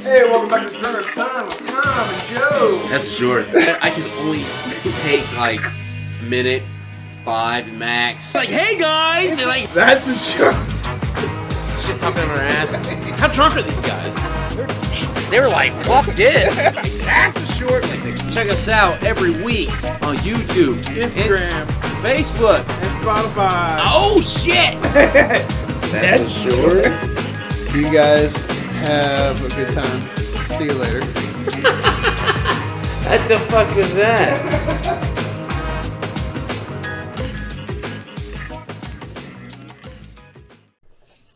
Hey, welcome back to Turner Time with Tom and Joe. That's short. I can only take like a minute, 5 max. Like, hey guys! They're like, That's a short. shit talking on our ass. How drunk are these guys? They were like, fuck this. That's a short. Check us out every week on YouTube, Instagram, Facebook, and Spotify. Oh shit! That's short. You guys have a good time. See you later. What the fuck was that?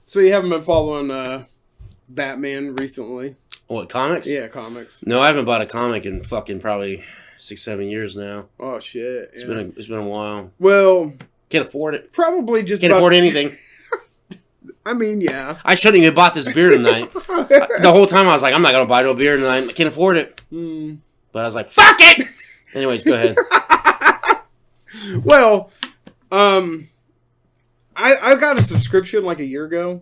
So you haven't been following Batman recently? What, comics? Yeah, comics. No, I haven't bought a comic in fucking probably 6-7 years now. Oh shit! It's been a while. Well, Can't afford it. probably just Can't afford anything. I mean, yeah. I shouldn't even bought this beer tonight. The whole time I was like, I'm not gonna buy no beer tonight. I can't afford it. But I was like, fuck it. Anyways, go ahead. Well, I got a subscription like a year ago,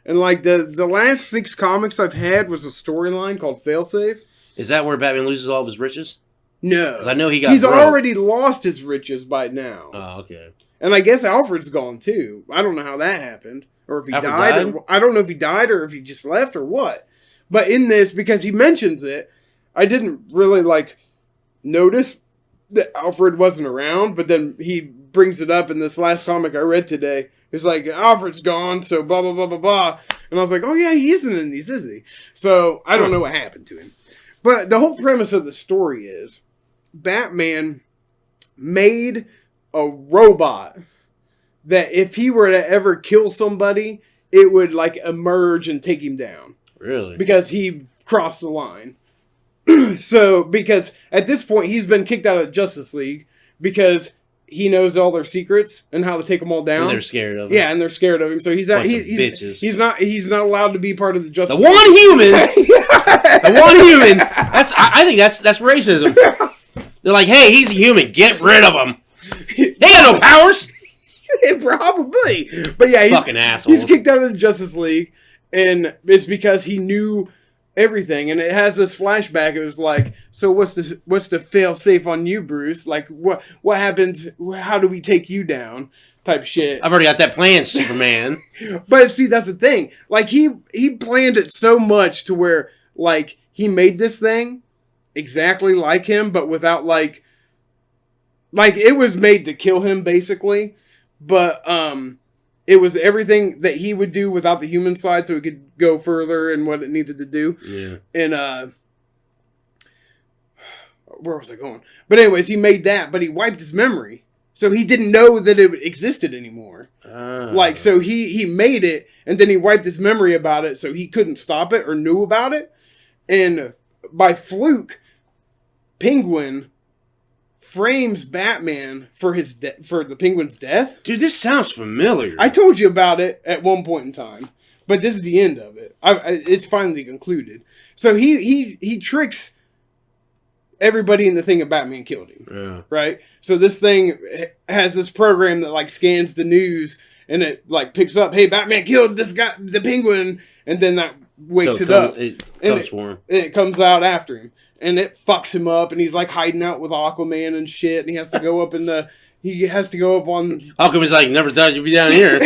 and like the last 6 comics I've had was a storyline called Failsafe. Is that where Batman loses all of his riches? No, 'Cause I know he's broke. already lost his riches by now. Oh, okay. And I guess Alfred's gone too. I don't know how that happened, or if he Alfred died. died? Or, I don't know if he died or if he just left or what. But in this, because he mentions it, I didn't really like notice that Alfred wasn't around. But then he brings it up in this last comic I read today. It's like, Alfred's gone, so blah, blah, blah, blah, blah. And I was like, oh yeah, he isn't in these, is he? So I don't know what happened to him. But the whole premise of the story is Batman made a robot that if he were to ever kill somebody, it would like emerge and take him down. Really? Because he crossed the line. So, because at this point he's been kicked out of Justice League because he knows all their secrets and how to take them all down. And they're scared of him. Yeah, and they're scared of him. So he's not. Bitches. He's not allowed to be part of the Justice The League. one human. The one human. I think that's racism. They're like, hey, he's a human. Get rid of him. They got no powers. Probably. But yeah, he's Fucking assholes. He's kicked out of the Justice League, and it's because he knew everything. And it has this flashback. It was like, so what's the fail safe on you, Bruce? Like, what happens? How do we take you down? Type shit. I've already got that plan, Superman. But see, that's the thing. Like he planned it so much to where like he made this thing exactly like him, but without like it was made to kill him basically. But it was everything that he would do without the human side, so it could go further and what it needed to do. Yeah. And where was I going? But anyways, he made that, but he wiped his memory. So he didn't know that it existed anymore. Like, so he made it, and then he wiped his memory about it, so he couldn't stop it or knew about it. And by fluke, Penguin frames Batman for for the Penguin's death. Dude, this sounds familiar. I told you about it at one point in time, but this is the end of it. It's finally concluded. So he tricks everybody in the thing of Batman killed him. Yeah. Right? So this thing has this program that like scans the news and it like picks up, hey, Batman killed this guy, the Penguin, and then that wakes it up. It comes for him. And it comes out after him. And it fucks him up, and he's like hiding out with Aquaman and shit, and he has to go up on Aquaman's like, never thought you'd be down here.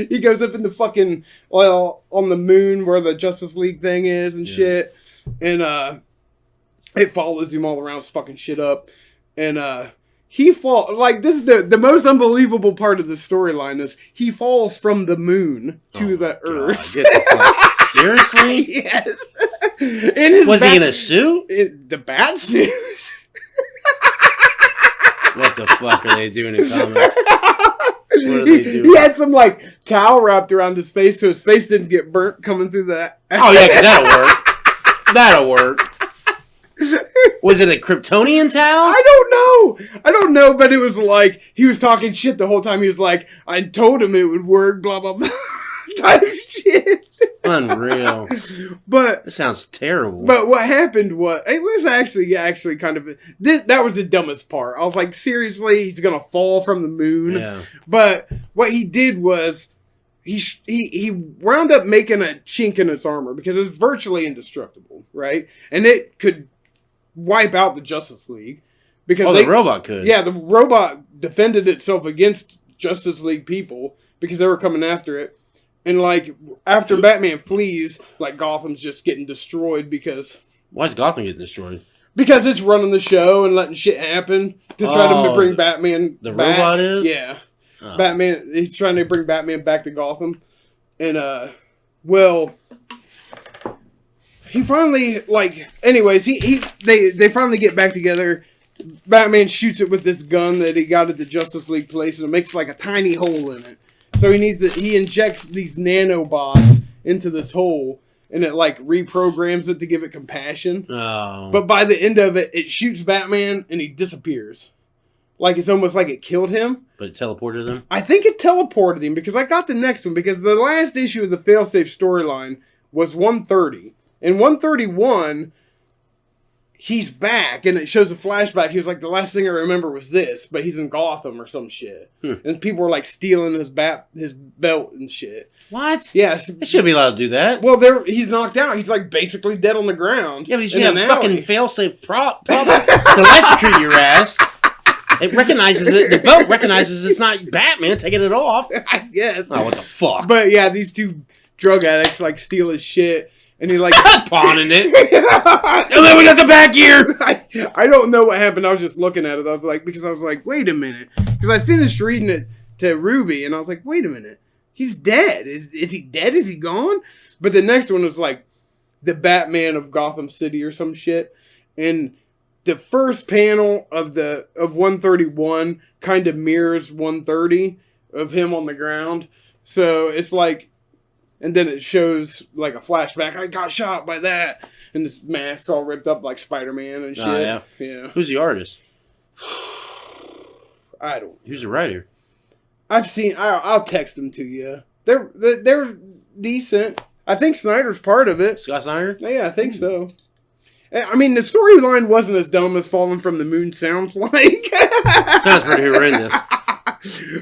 He goes up in the fucking, on the moon where the Justice League thing is and shit. And it follows him all around, fucking shit up. And he falls, like, this is the most unbelievable part of the storyline is he falls from the moon to the earth. Get the fuck. Seriously? Yes. Was he in a suit? The bat suit. What the fuck are they doing in comics? What are they doing? He had some like towel wrapped around his face so his face didn't get burnt coming through that. Oh yeah, 'cause that'll work. Was it a Kryptonian towel? I don't know, but it was like he was talking shit the whole time. He was like, I told him it would work, blah blah blah. Type shit. Unreal. But that sounds terrible. But what happened was it was actually kind of that was the dumbest part. I was like, seriously, he's gonna fall from the moon. Yeah. But what he did was he wound up making a chink in its armor because it's virtually indestructible, right? And it could wipe out the Justice League because the robot could. Yeah, the robot defended itself against Justice League people because they were coming after it. And like after Batman flees, like Gotham's just getting destroyed because why is Gotham getting destroyed? Because it's running the show and letting shit happen to try to bring Batman. The back. robot is? Yeah. Oh. Batman, he's trying to bring Batman back to Gotham. And, well, he finally, like, anyways, they finally get back together. Batman shoots it with this gun that he got at the Justice League place, and it makes, like, a tiny hole in it. So he injects these nanobots into this hole, and it, like, reprograms it to give it compassion. Oh. But by the end of it, it shoots Batman, and he disappears. Like, it's almost like it killed him. But it teleported him? I think it teleported him, because I got the next one, because the last issue of the Failsafe storyline was 130. In 131, he's back, and it shows a flashback. He was like, the last thing I remember was this, but he's in Gotham or some shit. And people were, like, stealing his belt and shit. What? Yes. They shouldn't be allowed to do that. Well, he's knocked out. He's, like, basically dead on the ground. Yeah, but you should have a fucking failsafe problem to electrocute your ass. It recognizes it. The belt recognizes it's not Batman taking it off. I guess. Oh, what the fuck? But yeah, these two drug addicts like steal his shit, and he like pawning it. And then we got the back gear. I don't know what happened. I was just looking at it. I was like, wait a minute, because I finished reading it to Ruby, and I was like, wait a minute, he's dead. Is he dead? Is he gone? But the next one was like the Batman of Gotham City or some shit, and the first panel of 131 kind of mirrors 130 of him on the ground. So it's like, and then it shows like a flashback. I got shot by that, and this mask's all ripped up like Spider-Man and shit. Oh, yeah. Who's the artist? I don't. Who's the writer? I've seen. I'll text them to you. They're decent. I think Snyder's part of it. Scott Snyder? Yeah, I think so. I mean, the storyline wasn't as dumb as Falling from the Moon sounds like. Sounds pretty horrendous.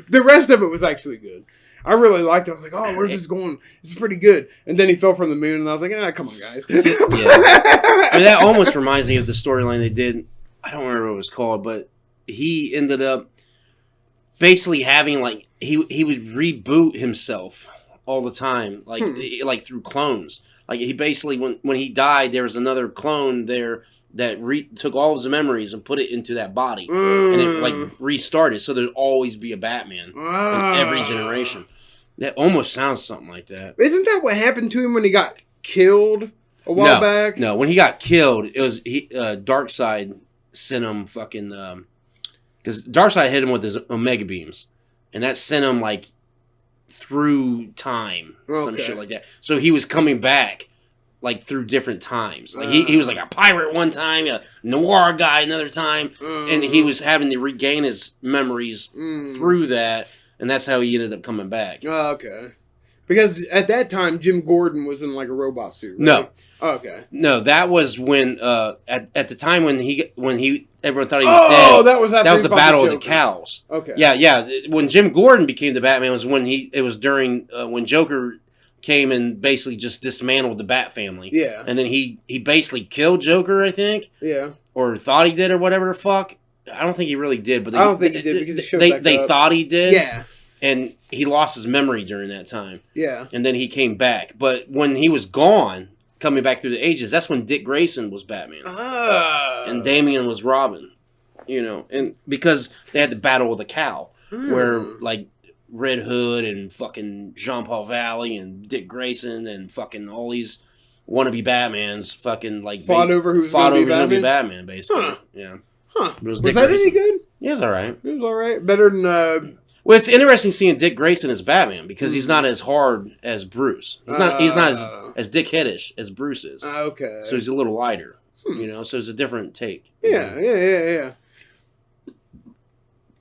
The rest of it was actually good. I really liked it. I was like, oh, where's this going? This is pretty good. And then he fell from the moon, and I was like, come on, guys. Yeah. I mean, that almost reminds me of the storyline they did. I don't remember what it was called, but he ended up basically having, like, he would reboot himself all the time, like through clones. Like, he basically, when he died, there was another clone there that took all of his memories and put it into that body. And it, like, restarted. So there'd always be a Batman in every generation. That almost sounds something like that. Isn't that what happened to him when he got killed a while back? No, when he got killed, it was Darkseid sent him fucking... Because Darkseid hit him with his Omega beams. And that sent him, like, through time, some shit like that. So he was coming back, like, through different times. Like, he was like a pirate one time, a noir guy another time, and he was having to regain his memories through that, and that's how he ended up coming back. Oh, okay. Because at that time, Jim Gordon was in, like, a robot suit, right? No. Oh, okay. No, that was when, at the time when everyone thought he was dead. Oh, that was the Battle of the Cows. Okay. Yeah. When Jim Gordon became the Batman was when it was during when Joker came and basically just dismantled the Bat family. Yeah. And then he basically killed Joker, I think. Yeah. Or thought he did, or whatever the fuck. I don't think he really did, but I don't think he did because they thought he did. Yeah. And he lost his memory during that time. Yeah. And then he came back, but when he was gone, coming back through the ages, that's when Dick Grayson was Batman. And Damian was Robin. You know, and because they had the Battle of the Cow, where, like, Red Hood and fucking Jean-Paul Valley and Dick Grayson and fucking all these wannabe Batmans fucking, like, fought over who's gonna be Batman, basically. Huh. Yeah. Huh. Was that any good? Yeah, it was alright. It was alright. Better than... Well, it's interesting seeing Dick Grayson as Batman because he's not as hard as Bruce. He's not as dickheadish as Bruce is. Okay. So he's a little lighter, you know. So it's a different take. Yeah.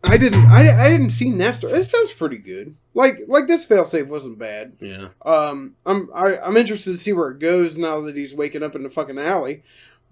I didn't see that story. It sounds pretty good. Like this failsafe wasn't bad. Yeah. I'm interested to see where it goes now that he's waking up in the fucking alley.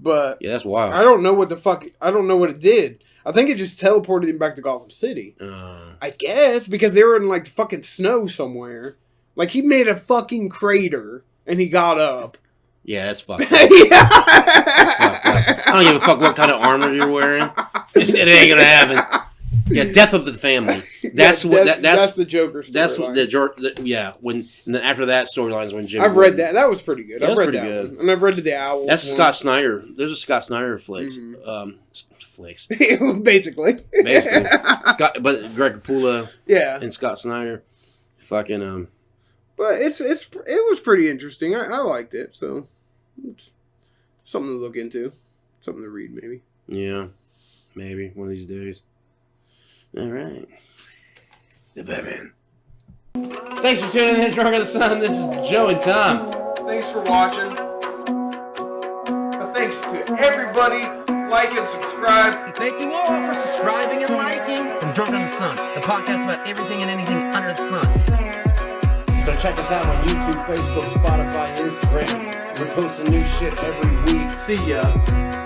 But yeah, that's wild. I don't know what it did. I think it just teleported him back to Gotham City. I guess because they were in like fucking snow somewhere. Like, he made a fucking crater, and he got up. Yeah, that's fucked up. Yeah. That's fucked up. I don't give a fuck what kind of armor you're wearing. It ain't gonna happen. Yeah, death of the family. That's that's the Joker storyline. That's what when and then after that storyline is when Jim. I've read that. That was pretty good. Yeah, I've read pretty that good. one. And I've read the Owls. That's one. Scott Snyder. There's a Scott Snyder flicks. Flicks. Basically. Scott, but Greg Capullo. Yeah. And Scott Snyder. Fucking But it was pretty interesting. I liked it. So it's something to look into. Something to read maybe. Yeah. Maybe one of these days. All right. The Batman. Thanks for tuning in to Drunk of the Sun. This is Joe and Tom. Thanks for watching. Thanks to everybody. Like and subscribe. And thank you all for subscribing and liking from Drunk on the Sun, the podcast about everything and anything under the sun. So check us out on YouTube, Facebook, Spotify, Instagram. We're posting new shit every week. See ya.